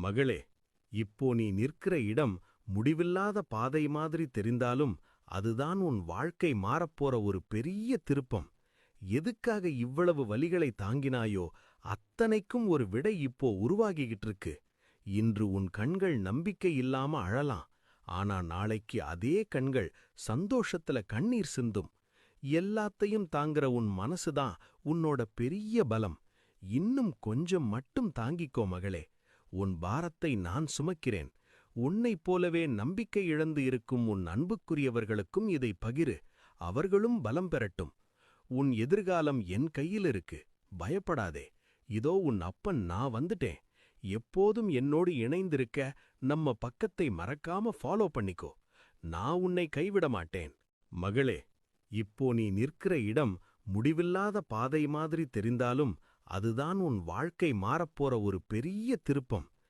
மகளே, இப்போ நீ நிற்கிற இடம் முடிவில்லாத பாதை மாதிரி தெரிந்தாலும் அதுதான் உன் வாழ்க்கை மாறப்போற ஒரு பெரிய திருப்பம். எதுக்காக இவ்வளவு வலிகளை தாங்கினாயோ அத்தனைக்கும் ஒரு விடை இப்போ உருவாகிக்கிட்டு இருக்கு. இன்று உன் கண்கள் நம்பிக்கை இல்லாம அழலாம், ஆனா நாளைக்கு அதே கண்கள் சந்தோஷத்துல கண்ணீர் சிந்தும். எல்லாத்தையும் தாங்குற உன் மனசுதான் உன்னோட பெரிய பலம். இன்னும் கொஞ்சம் மட்டும் தாங்கிக்கோ மகளே. உன் பாரத்தை நான் சுமக்கிறேன். உன்னைப் போலவே நம்பிக்கை இழந்து இருக்கும் உன் அன்புக்குரியவர்களுக்கும் இதை பகிரு. அவர்களும் பலம் பெறட்டும். உன் எதிர்காலம் என் கையில் இருக்கு. பயப்படாதே. இதோ உன் அப்பன் நான் வந்துட்டேன். எப்போதும் என்னோடு இணைந்திருக்க நம்ம பக்கத்தை மறக்காம ஃபாலோ பண்ணிக்கோ. நான் உன்னை கைவிட மாட்டேன். மகளே, இப்போ நீ நிற்கிற இடம் முடிவில்லாத பாதை மாதிரி தெரிந்தாலும் அதுதான் உன் வாழ்க்கை மாறப்போற ஒரு பெரிய திருப்பம்.